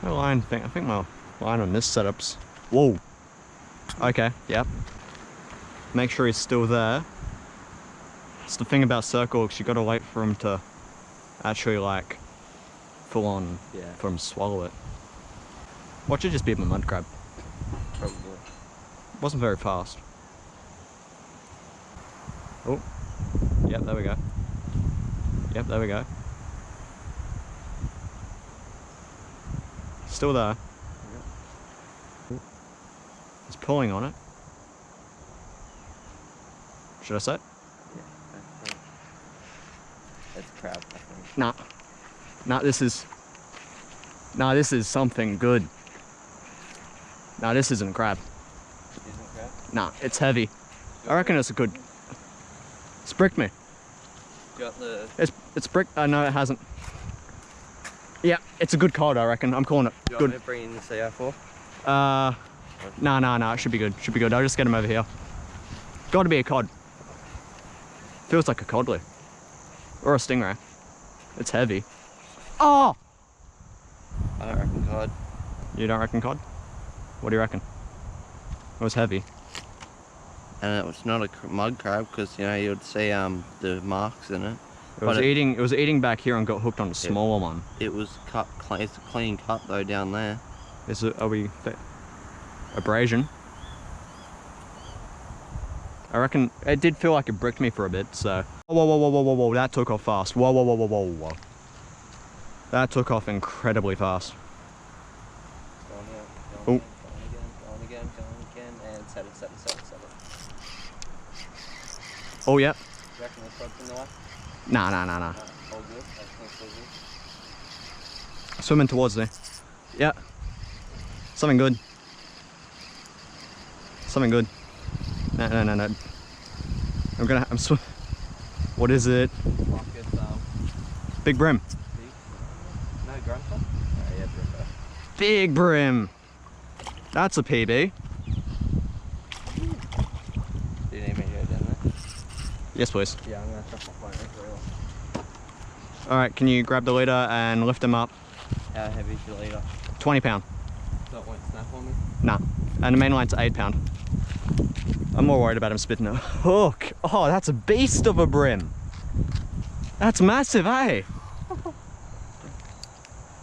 My line thing, I think my line on this setup's... Whoa! Okay, yep. Make sure he's still there. It's the thing about circles, you gotta wait for him to actually like full on, for him to swallow it. Watch it just be a mud crab. Probably. Wasn't very fast. Oh, yep, there we go. Yep, there we go. Still there. Yep. He's pulling on it. Should I say it? Yeah, that's crab, I think. Nah. Nah, this is something good. Nah, this isn't crab. Isn't crab? Nah, it's heavy. I reckon it's a good... It's bricked me. Got the... It's bricked... no, it hasn't. Yeah, it's a good cod, I reckon. I'm calling it Do you good. want me to bring in the CR4? Nah, it should be good. Should be good. I'll just get him over here. Gotta be a cod. Feels like a codly. Or a stingray. It's heavy. Oh! I don't reckon cod. You don't reckon cod? What do you reckon? It was heavy. And it was not a mud crab because, you know, you would see the marks in it. It was eating back here and got hooked on a smaller one. It was cut clean. It's a clean cut though down there. Are we abrasion? I reckon it did feel like it bricked me for a bit, so. Whoa, that took off fast. Whoa. That took off incredibly fast. Going again, and set it. Oh, yeah. You reckon this rod's in the way? Nah. All good? Everything's all good? Swimming towards there. Yeah. Something good. No. I'm swim. What is it? Like it's, Big brim. no, grandpa? Oh, yeah, grandpa. Big brim. That's a PB. Do you need me to go down there? Yes, please. Yeah, I'm gonna chuck my phone over real. Alright, can you grab the leader and lift him up? How heavy is your leader? 20 pound. That won't snap on me? Nah. And the main line's 8 pound. I'm more worried about him spitting a hook. Oh, that's a beast of a brim. That's massive, eh?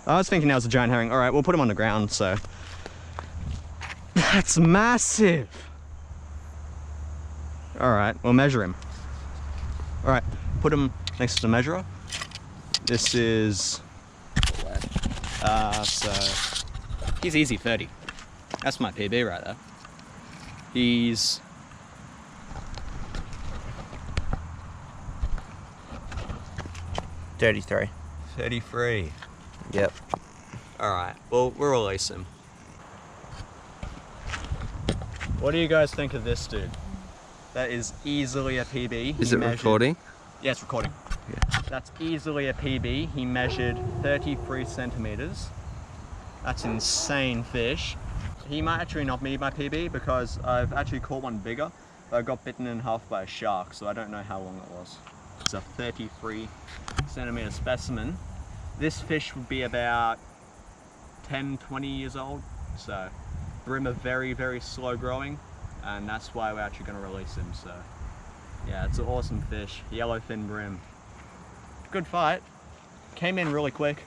I was thinking that was a giant herring. Alright, we'll put him on the ground, so. That's massive. Alright, we'll measure him. Alright, put him next to the measurer. This is... so... He's easy 30. That's my PB right there. He's... 33. 33. Yep. Alright, well, we'll release him. What do you guys think of this dude? That is easily a PB. Is it recording? Yeah, it's recording. Yeah. That's easily a PB. He measured 33 centimeters. That's insane fish. He might actually not be my PB because I've actually caught one bigger, but I got bitten in half by a shark, so I don't know how long it was. It's a 33 centimeter specimen. This fish would be about 10, 20 years old, so brim are very, very slow growing, and that's why we're actually going to release him. So yeah, it's an awesome fish, yellowfin brim. Good fight, came in really quick.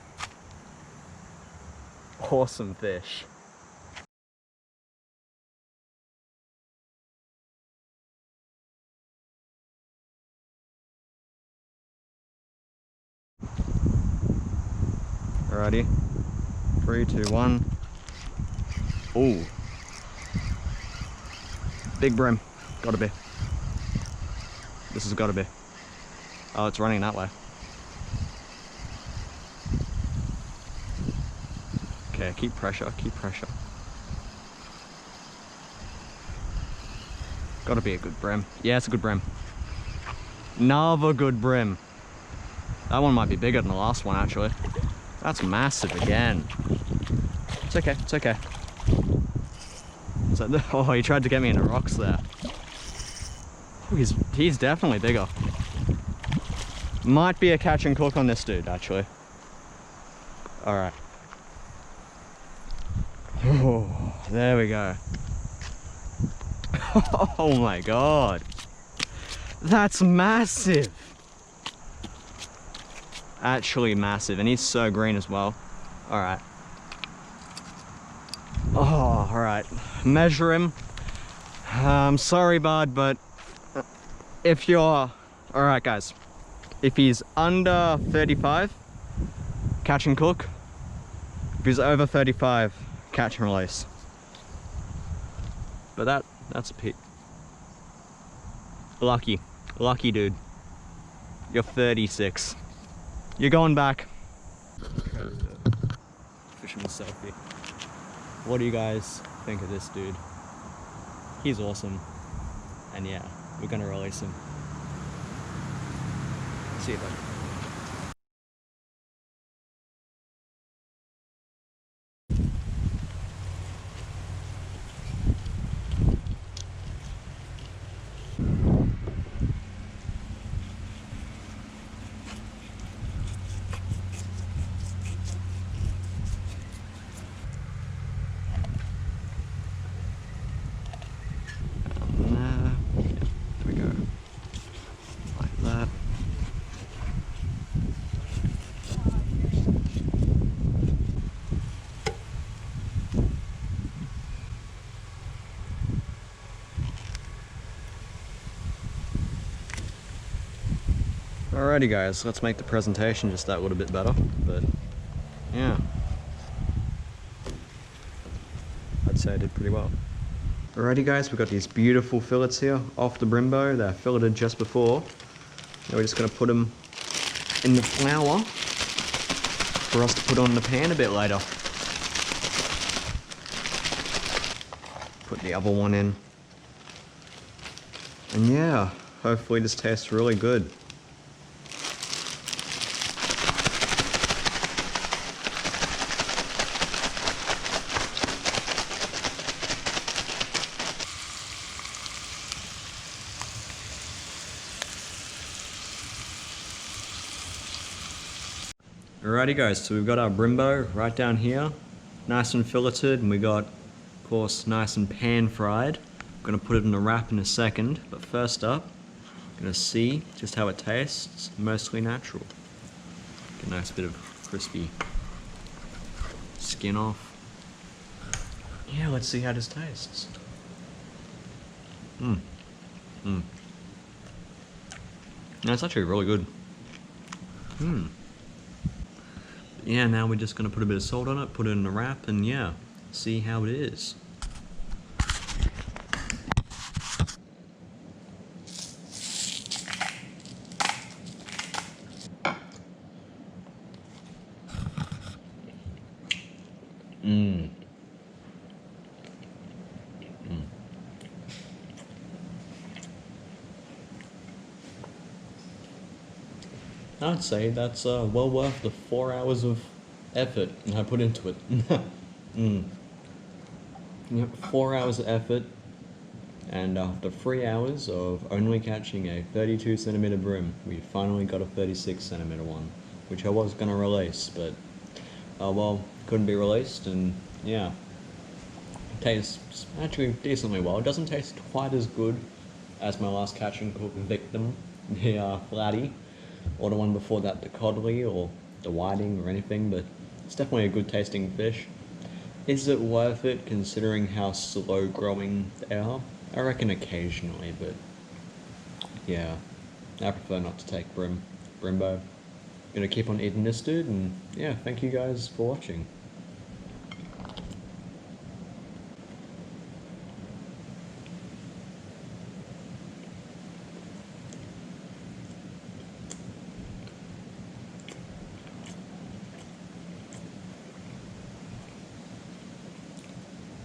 Awesome fish. Alrighty, 3, 2, 1. Ooh. Big brim, gotta be. This has gotta be. Oh, it's running that way. Okay, keep pressure, keep pressure. Gotta be a good brim. Yeah, it's a good brim. Another good brim. That one might be bigger than the last one, actually. That's massive again. It's okay, it's okay. So, oh, he tried to get me in the rocks there. Oh, he's definitely bigger. Might be a catch and cook on this dude, actually. Alright. Oh, there we go. Oh my god. That's massive. Actually massive, and he's so green as well. Alright. Oh, alright. Measure him. Sorry, bud, but if you're... Alright, guys. If he's under 35, catch and cook. If he's over 35, catch and release. But that's a pit. Lucky dude. You're 36. You're going back. Fisherman selfie. What do you guys think of this dude? He's awesome. And yeah, we're gonna release him. See you, bud. Alrighty guys, let's make the presentation just that little bit better, but yeah. I'd say I did pretty well. Alrighty guys, we've got these beautiful fillets here off the Brembo. They're filleted just before. Now we're just going to put them in the flour for us to put on the pan a bit later. Put the other one in. And yeah, hopefully this tastes really good. Alrighty guys, so we've got our Brembo right down here, nice and filleted, and we got, of course, nice and pan fried. I'm gonna put it in a wrap in a second, but first up, I'm gonna see just how it tastes, mostly natural. Get a nice bit of crispy skin off. Yeah, let's see how this tastes. No, it's actually really good. Yeah, now we're just going to put a bit of salt on it, put it in a wrap, and yeah, see how it is. I'd say that's well worth the 4 hours of effort I put into it. Yep, 4 hours of effort, and after 3 hours of only catching a 32 centimeter bream, we finally got a 36 centimeter one, which I was gonna release, but well, couldn't be released, and yeah, it tastes actually decently well. It doesn't taste quite as good as my last catch and cook victim, the flatty, or the one before that, the codley or the whiting or anything, but it's definitely a good tasting fish. Is it worth it considering how slow growing they are? I reckon occasionally, but yeah, I prefer not to take Brembo. Gonna keep on eating this dude, and yeah, thank you guys for watching.